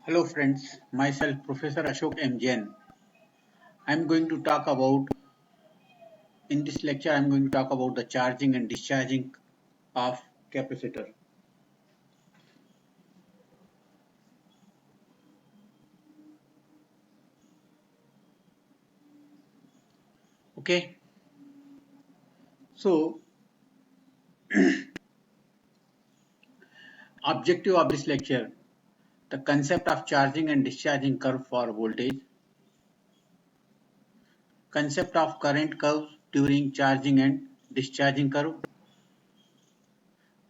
Hello friends, myself Professor Ashok M. Jain. I am going to talk about, in this lecture I am going to talk about the charging and discharging of capacitor. Okay, so objective of this lecture, the concept of charging and discharging curve for voltage, concept of current curve during charging and discharging curve,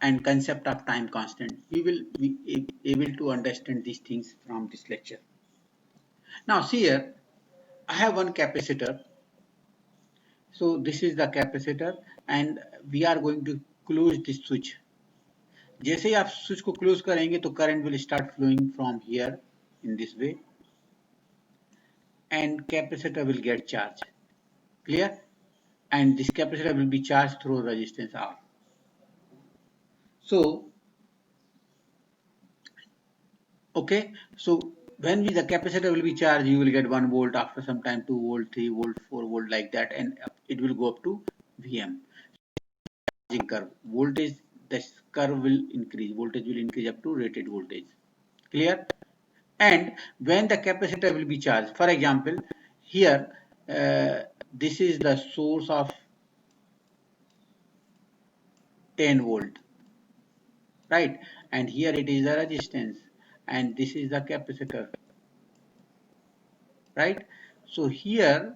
and concept of time constant. We will be able to understand these things from this lecture. Now see here, I have one capacitor. So this is the capacitor and we are going to close this switch. जैसे ही आप switch को close करेंगे तो current will start flowing from here in this way and capacitor will get charged. Clear? And this capacitor will be charged through resistance R. So okay, so when the capacitor will be charged, you will get 1 volt, after some time 2 volt, 3 volt, 4 volt, like that, and it will go up to Vm. Curve voltage, this curve will increase, voltage will increase up to rated voltage. Clear? And when the capacitor will be charged, for example here this is the source of 10 volt, right? And here it is the resistance and this is the capacitor, right? So here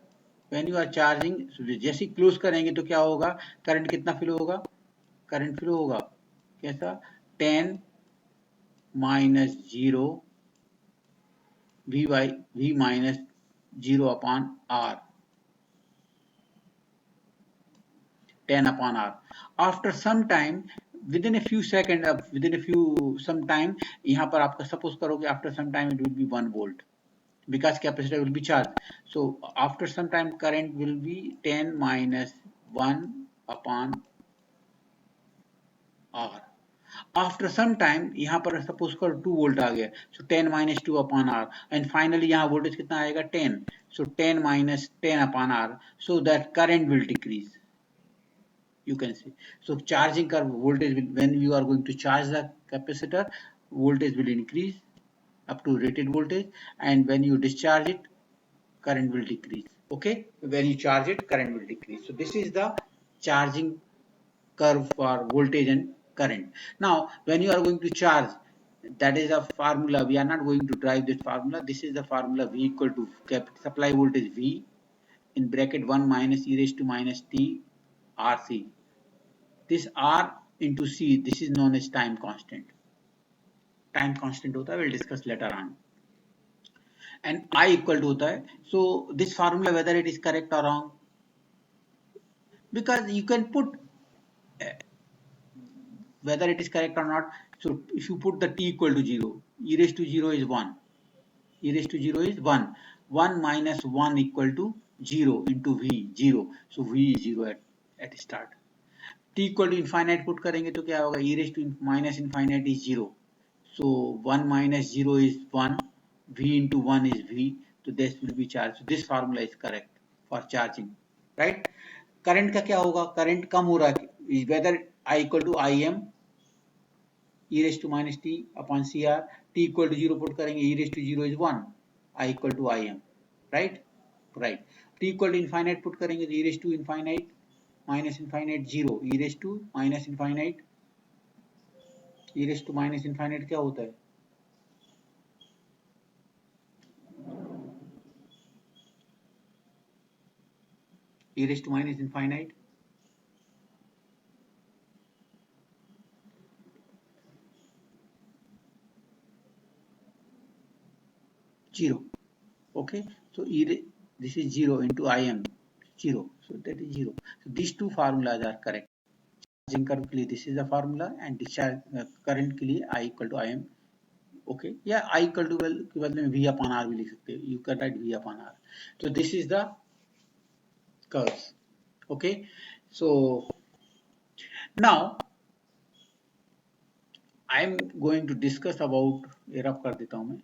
when you are charging, so जैसे close करेंगे तो क्या होगा, current कितना flow होगा, current flow होगा कैसा, 10 minus 0 v minus 0 upon r, 10 upon r. After some time, within a few seconds, within a few some time, यहाँ पर आपका suppose करो कि after some time it will be 1 volt because capacitor will be charged. So after some time current will be 10 minus 1 upon r. After some time यहाँ पर suppose करो 2 volt आ गया, so 10 minus 2 upon r, and finally यहाँ voltage कितना आएगा 10, so 10 minus 10 upon r, so that current will decrease. You can see, so charging curve voltage will, when you are going to charge the capacitor, voltage will increase up to rated voltage, and when you discharge it, current will decrease. Okay, when you charge it, current will decrease. So this is the charging curve for voltage and current. Now when you are going to charge, that is a formula, we are not going to drive this formula. This is the formula, V equal to supply voltage V in bracket 1 minus e raised to minus t RC. This R into C, this is known as time constant. Time constant होता है, we'll discuss later on. And I equal to होता है. So this formula, whether it is correct or wrong, because you can put whether it is correct or not. So if you put the t equal to 0, e raised to 0 is 1. E raised to 0 is 1. 1 minus 1 equal to 0 into V, 0. So V is 0 at start. T equal to infinite put करेंगे तो क्या होगा, e raised to minus infinite is 0. So 1 minus 0 is 1, V into 1 is V, so this will be charged. So this formula is correct for charging, right? Current का क्या होगा, current कम हो रहा है, whether I equal to Im e raised to minus t upon cr, t equal to 0 put करेंगे, e raised to 0 is 1, I equal to Im, right? Right. T equal to infinite put करेंगे तो e raised to infinite minus infinite 0, e raised to minus infinite, e raised to minus infinite क्या होता है, e raised to minus infinite zero. Okay, so this is 0 into Im 0, so that is 0. So these two formulas are correct. Charging curve के लिए this is the formula and discharge current के लिए I equal to Im. Okay, yeah, I equal to के बदले में V upon R भी लिख सकते हो, you can write V upon R. So this is the curves. Okay, so now I am going to discuss about, ये रब कर देता हूँ मैं,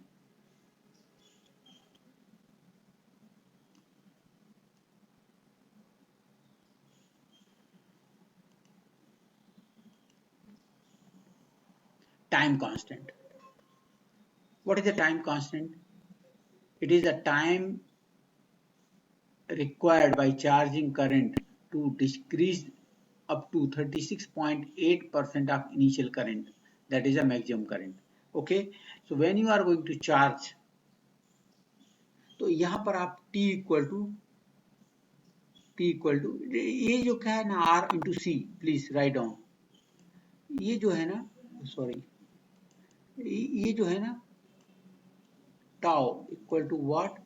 time constant. What is the time constant? It is the time required by charging current to decrease up to 36.8% of initial current, that is a maximum current. Okay, so when you are going to charge, तो यहाँ पर आप t equal to ये जो क्या है ना r into C, please write down, ये जो है ना, सॉरी, ये जो है ना tau equal to what,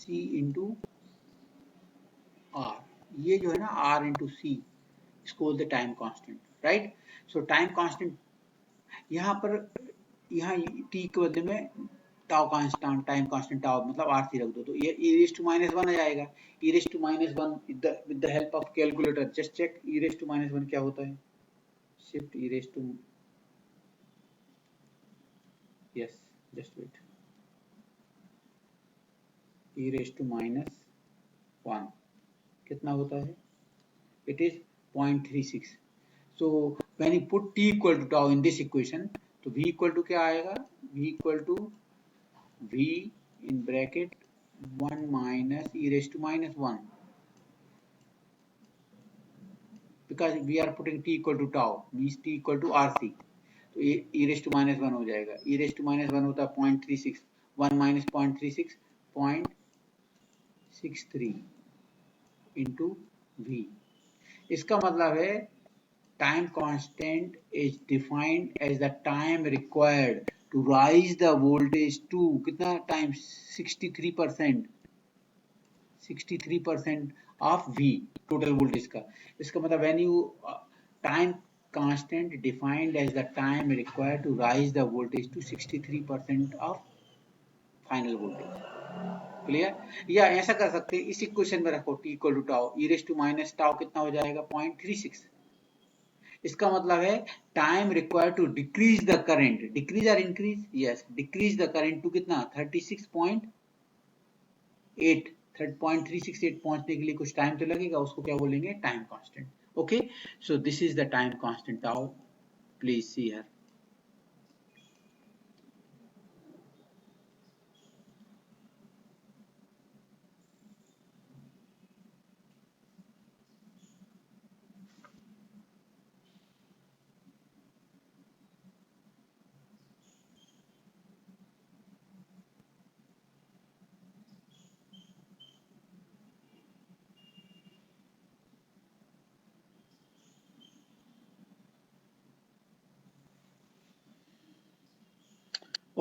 c into r, ये जो है ना r इंटू सी, इसको बोलते time constant, right. So time constant यहाँ पर, यहाँ t के बदले में tau constant, time constant tau मतलब r सी रख दो, तो ये e raise to minus one आ जाएगा। e raise to minus one with the help of calculator, just check e raise to minus one क्या होता है। Shift e raise to, yes just wait, e raise to minus one कितना होता है, it is 0.36. so when you put t equal to tau in this equation, तो v equal to क्या आएगा, v equal to v in bracket 1 minus e raised to minus 1, because we are putting t equal to tau means t equal to rc, तो ये e raised to minus 1 हो जाएगा। e raised to minus 1 होता है 0.36, 1 minus 0.36, 0.63 into v। इसका मतलब है time constant is defined as the time required to raise the voltage to कितना time, 63%, 63% of V total voltage का। इसका मतलब when you time constant defined as the time required to raise the voltage to 63% of final voltage, clear. या ऐसा कर सकते हैं, इस इक्वेशन में रखो t equal to tau, e raise to minus tau कितना हो जाएगा 0.36। इसका मतलब है time required to decrease the current, decrease और increase, yes decrease the current to कितना 36.8, 0.368 पहुंचने के लिए कुछ टाइम तो लगेगा, उसको क्या बोलेंगे, time constant. Okay, so this is the time constant tau, please see here.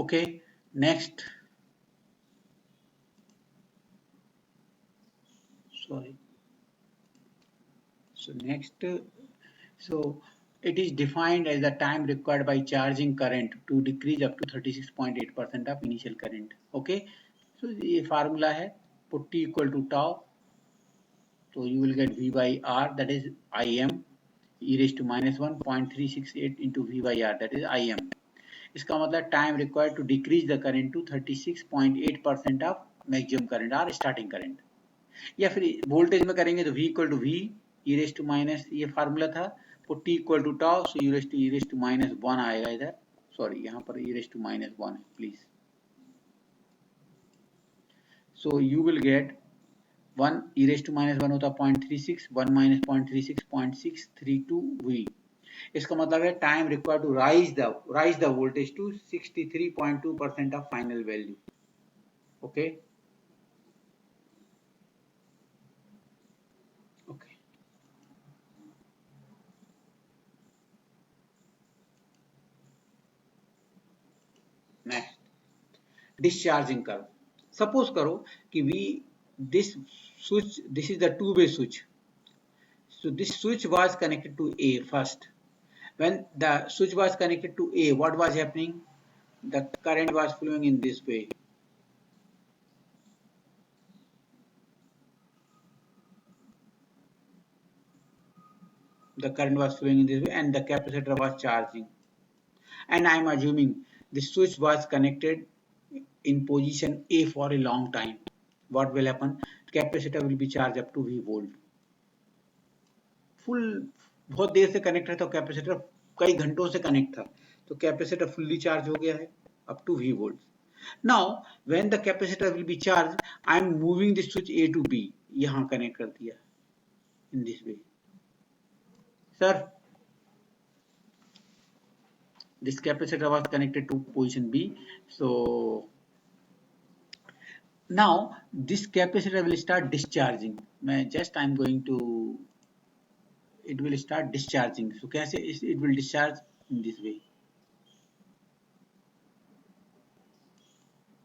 Okay, next, sorry, so next, so it is defined as the time required by charging current to decrease up to 36.8% of initial current. Okay, so ये formula है, put t equal to tau, so you will get v by r, that is Im, e raised to minus 1.368 into v by r, that is Im। इसका मतलब time required to decrease the current to 36.8% of maximum current और starting current. या फिर voltage में करेंगे तो v equal to v e raise to minus, ये formula था, तो t equal to tau, so e raise to minus 1 आएगा इधर, सॉरी यहाँ पर e रेज़ टू माइनस 1 है please. So you will get 1 e raise to minus 1 होता है 0.36, 1 माइनस 0.36, 0.632 v। इसका मतलब है time required to rise the voltage to 63.2% of final value. Okay, okay, next, discharging curve. Suppose करो कि this switch, this is the two way switch, so this switch was connected to A first. When the switch was connected to A, what was happening? The current was flowing in this way. The current was flowing in this way and the capacitor was charging. And I am assuming the switch was connected in position A for a long time. What will happen? Capacitor will be charged up to V volt. Full बहुत देर से connect है, तो capacitor कई घंटों से connect था, तो capacitor fully charge हो गया है up to V volt. Now when the capacitor will be charged, I am moving the switch A to B. यहाँ कनेक्ट कर दिया in this way. Sir, this capacitor was connected to position B. So now this capacitor will start discharging. मैं just I am going to, it will start discharging. So कैसे it will discharge in this way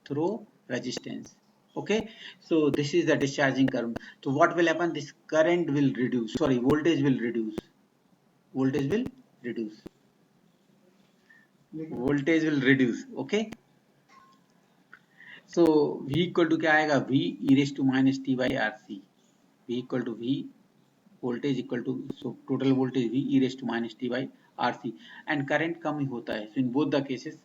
through resistance. Okay, so this is the discharging current. So what will happen? This current will reduce. Sorry, voltage will reduce. Voltage will reduce. Voltage will reduce. Okay. So V equal to क्या आएगा? V e raised to minus t by RC. V equal to V voltage equal to, so total voltage V e raised to minus t by RC, and current कम ही होता है. So in both the cases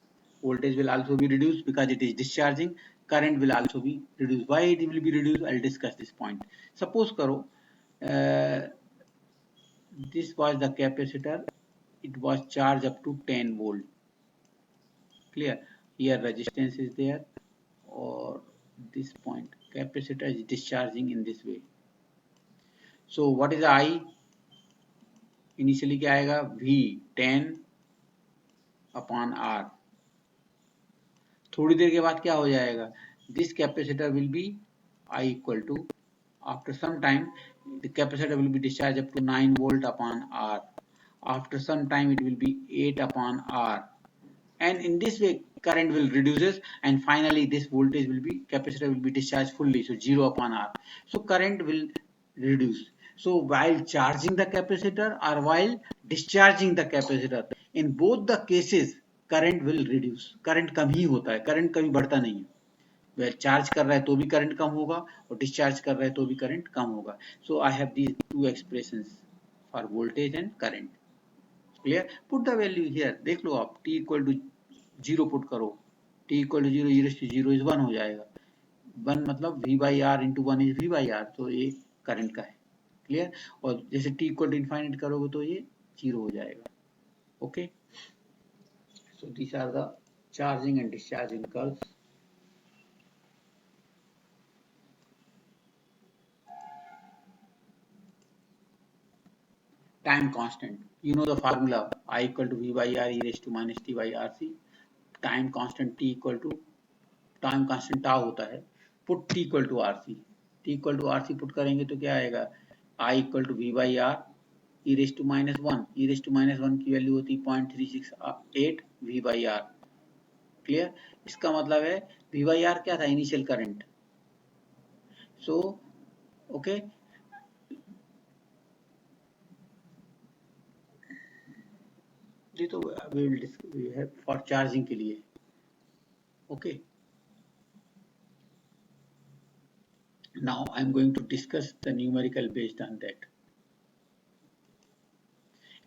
voltage will also be reduced because it is discharging. Current will also be reduced. Why it will be reduced? I'll discuss this point. Suppose करो this was the capacitor, it was charged up to 10 volt. Clear? Here resistance is there, or this point capacitor is discharging in this way. So what is the I? Initially क्या आएगा? V 10 upon R. थोड़ी देर के बाद क्या हो जाएगा? This capacitor will be I equal to, after some time the capacitor will be discharged up to 9 volt upon R. After some time it will be 8 upon R, and in this way current will reduces, and finally this voltage will be, capacitor will be discharged fully, so 0 upon R. So current will reduce. So while charging the capacitor or while discharging the capacitor, in both the cases current will reduce. current कम ही होता है, current कभी बढ़ता नहीं है. वह charge कर रहा है तो भी करंट कम होगा, और डिस्चार्ज कर रहा है तो भी करंट कम होगा. So I have these two expressions for voltage and current. Clear? Put the value here. देख लो आप, t इक्वल टू 0 पुट करो. t इक्वल टू 0, 0 इज 1 हो जाएगा. 1 मतलब v by R into 1 is v by R, तो ये current का है. क्लियर? और जैसे t इक्वल टू इनफाइनाइट करोगे तो ये 0 हो जाएगा. Okay, so these are the charging and discharging curves. Time constant, you know the formula, I equal to V by R e raised to minus t by RC. Time constant t equal to, time constant tau होता है. Put t equal to RC. t equal to RC put करेंगे तो क्या आएगा? I equal to V by R e raised to minus 1. e raised to minus 1 की value होती है 0.368 V by R. Clear? इसका मतलब है V by R क्या था? Initial current. सो ओके, ये तो we have for चार्जिंग के लिए. Okay, now I am going to discuss the numerical based on that.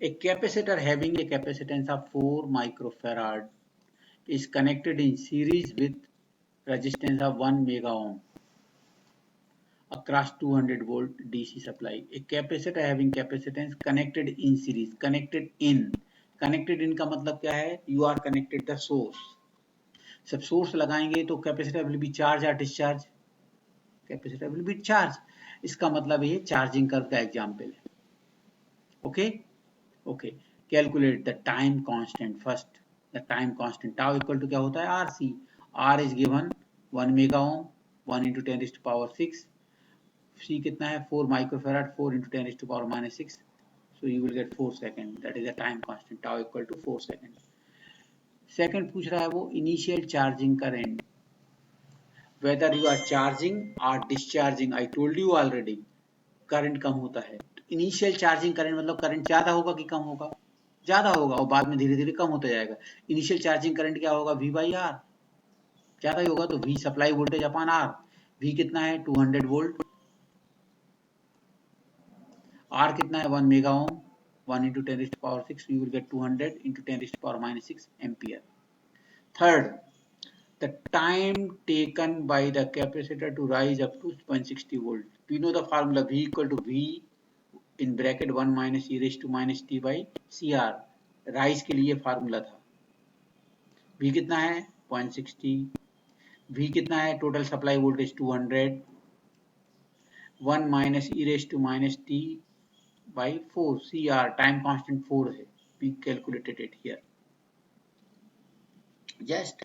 A capacitor having a capacitance of 4 microfarad is connected in series with resistance of 1 mega ohm across 200 volt DC supply. A capacitor having capacitance connected in series. Connected in का मतलब क्या है? You are connected the source. सब source लगाएंगे तो capacitor will be charge या discharge? Capacitor will be charge. इसका मतलब ये चार्जिंग कर्व का एग्जांपल है. Okay okay, calculate the time constant first. The time constant tau equal to क्या होता है? RC. R is given 1 mega ohm, 1 into 10 raised to power 6. C कितना है? 4 microfarad, 4 into 10 raised to power minus 6. So you will get 4 seconds. That is the time constant. Tau equal to 4 seconds. Second पूछ रहा है वो initial charging current, whether you are charging or discharging. I told you already, current कम होता है. Initial charging current मतलब current ज्यादा होगा कि कम होगा? ज्यादा होगा, और बाद में धीरे धीरे कम होता जाएगा. इनिशियल चार्जिंग करंट क्या होगा? V by R. ज्यादा ही होगा तो V supply voltage upon R. V कितना है? 200 वोल्ट. R कितना है? 1 mega ohm. 1 into 10 raised to power 6, you will get 200 into 10 raised to power minus 6 ampere. Third, the time taken by the capacitor to rise up to 160 volt. We know the formula, V equal to V in bracket 1 minus e raised to minus t by CR. rise के लिए formula था. V कितना है 0.60, V कितना है total supply voltage 200, 1 minus e raise to minus t by 4 CR time constant 4 है, we calculated it here. Just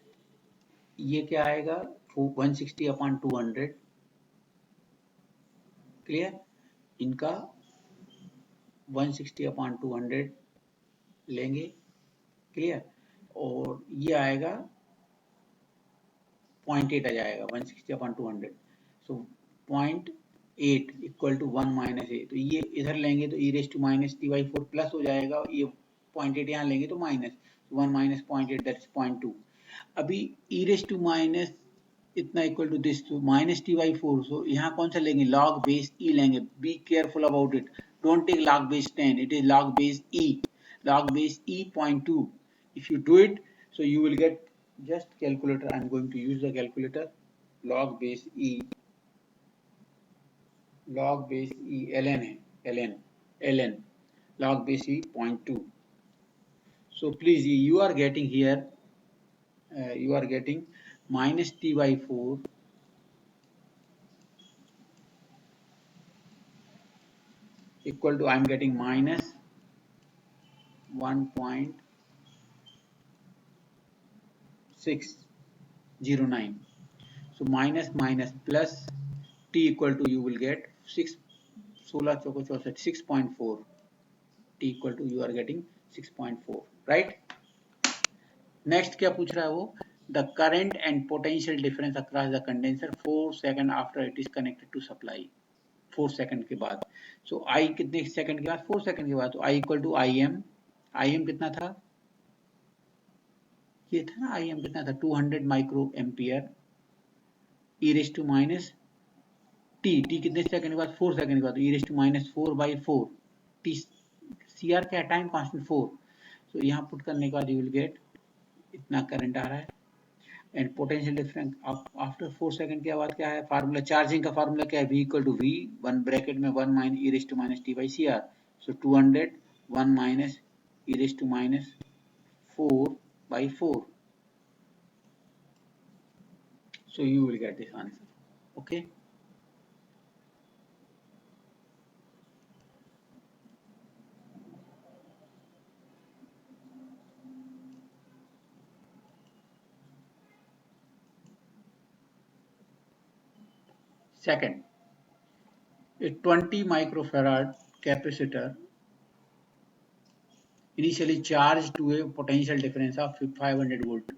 ये क्या आएगा 160 अपॉन 200, क्लियर, इनका 160 अपॉन 200 लेंगे, क्लियर, और ये आएगा 0.8 आ जाएगा 160 upon 200, so 0.8 equal to 1 minus a, तो ये इधर लेंगे तो e raise to minus t by 4 plus हो जाएगा, ये 0.8 यहाँ लेंगे तो माइनस 1 माइनस 0.8 दैट इज 0.2. अभी ई रेस टू माइनस इतना equal to this to minus t by 4, so यहाँ कौन सा लेंगे लॉग बेस ई लेंगे, be careful about it, don't take log base 10, it is log base e, log base e 0.2. if you do it, so you will get, just calculator, I am going to use the calculator, log base e, log base e ln है, ln log base e 0.2. so please you are getting here, you are getting minus t by 4 equal to, I am getting minus 1.609. so minus minus plus t equal to, you will get 6, 16 choco 64, 6.4, t equal to, you are getting 6.4, right. Next क्या पूछ रहा है वो, the current and potential difference across the condenser 4 second after it is connected to supply, 4 second के बाद, सो आई कितने second के बाद 4 सेकंड के बाद, तो I equal to I M कितना था, ये था ना आई एम कितना था 200 micro ampere e raise to minus t, t कितने सेकंड के बाद 4 सेकंड के बाद, e raise to minus 4 by 4, t C R क्या टाइम कांस्टेंट 4, सो यहाँ पुट करने के बाद यू विल गेट इतना करंट आ रहा है, and potential difference after 4 second के बाद क्या है, फार्मूला चार्जिंग का फार्मूला क्या है, v equal to v 1 bracket में 1 minus e raise to minus t by C R, so 200 1 minus e raise to minus 4 by 4, so you will get this answer, okay. Second, a 20 microfarad capacitor initially charged to a potential difference of 500 volt,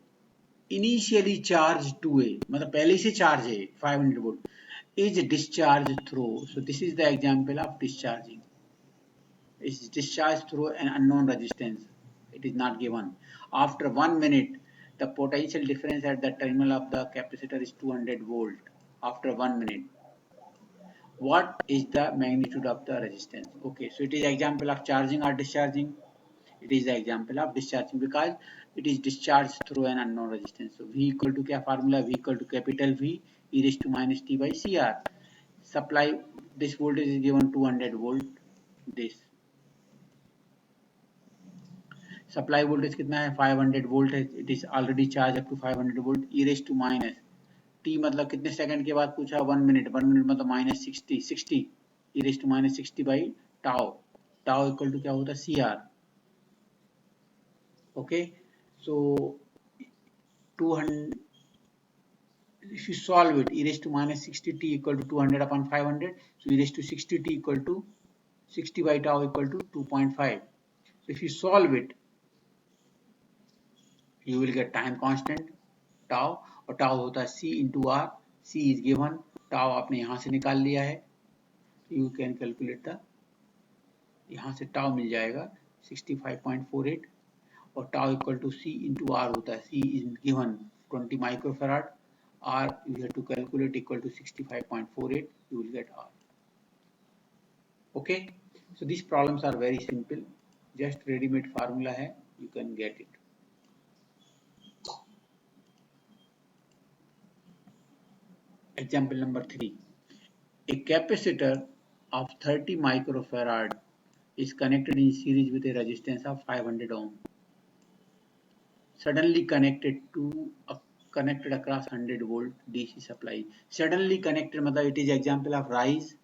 initially charged to a मतलब पहले से charge है 500 volt, is discharged through, so this is the example of discharging, is discharged through an unknown resistance, it is not given. After 1 minute the potential difference at the terminal of the capacitor is 200 volt. After 1 minute, what is the magnitude of the resistance, okay, so it is example of charging or discharging, it is the example of discharging because it is discharged through an unknown resistance. So v equal to क्या formula, v equal to capital V e raised to minus t by cr, supply this voltage is given 200 volt, this supply voltage कितना है 500 volt है, it is already charged up to 500 volt, e raised to minus t मतलब कितने second के बाद पूछा 1 minute, 1 minute मतलब minus 60 e raised to minus 60 by tau, tau equal to क्या होता है cr, okay. So 200, if you solve it, e raised to minus 60t equal to 200 upon 500, so e raised to 60t equal to 60 by tau equal to 2.5. So if you solve it, you will get time constant tau, और tau होता है c into r, c is given, tau आपने यहाँ से निकाल लिया है, you can calculate the, यहाँ से tau मिल जाएगा 65.48, और tau equal to c into r होता है, c is given 20 microfarad, r you have to calculate equal to 65.48, you will get r, okay. So these problems are very simple, just ready-made formula hai, you can get it. Example number 3, a capacitor of 30 microfarad is connected in series with a resistance of 500 ohm. suddenly connected across 100 volt DC supply. Suddenly connected मतलब it is example of rise,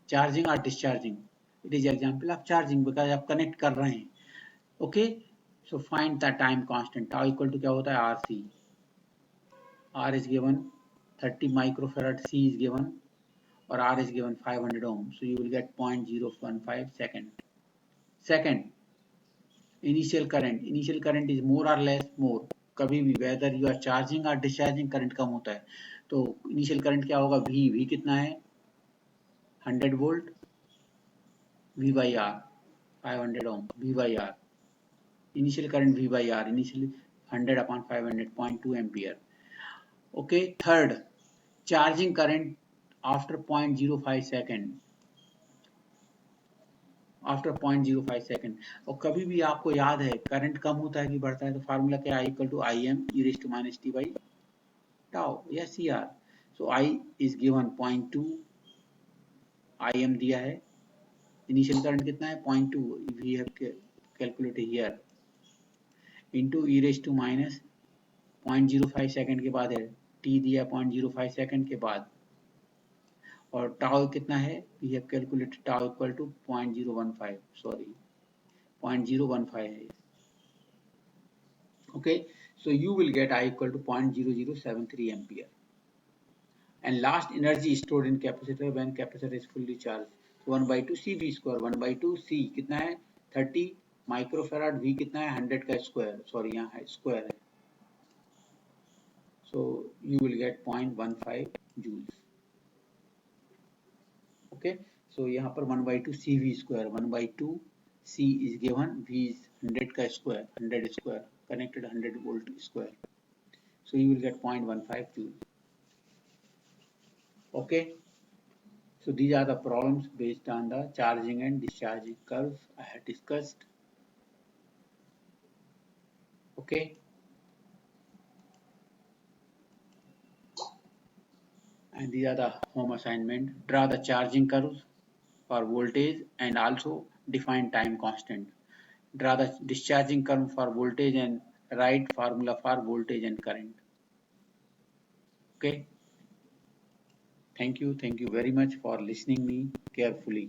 charging or discharging. It is example of charging because आप connect कर रहे हैं. Okay, so find the time constant. Tau equal to क्या होता है RC. R is given 30 microfarad, C is given, or R is given 500 ohm. So you will get 0.015 second. Second, initial current is more or less more. कभी भी whether you are charging or discharging current कम होता है. तो initial current क्या होगा? V कितना है? 100 volt. V by R 500 ohm. V by R. Initial current V by R. Initially 100 upon 500, 0.2 ampere. Okay. Third, charging current after 0.05 second. After 0.05 second. और कभी भी आपको याद है करंट कम होता है कि बढ़ता है तो फार्मूला क्या है? Equal to I m e raise to minus t by tau या C R. So I is given 0.2, I m दिया है. इनिशियल करंट कितना है? 0.2. We have calculated here into e raise to minus 0.05 second के बाद है T दिया 0.05 second के बाद. और टाउ कितना है? We have calculated tau equal to 0.015, sorry 0.015 है. Okay, so you will get I equal to 0.0073 ampere. And last, energy stored in capacitor when capacitor is fully charged. So 1 by 2 CV square. 1 by 2 C कितना है? 30 microfarad. V कितना है? 100 का square, sorry यहाँ है square है. So you will get 0.15 joules. Okay, so यहाँ पर 1 by 2 CV square. 1 by 2 C is given, V is 100 का square, 100 square connected 100 volt square. So you will get 0.15 joules. Okay, so these are the problems based on the charging and discharging curves I had discussed. Okay, and these are the home assignment. Draw the charging curves for voltage and also define time constant. Draw the discharging curve for voltage and write formula for voltage and current. Okay, thank you very much for listening me carefully.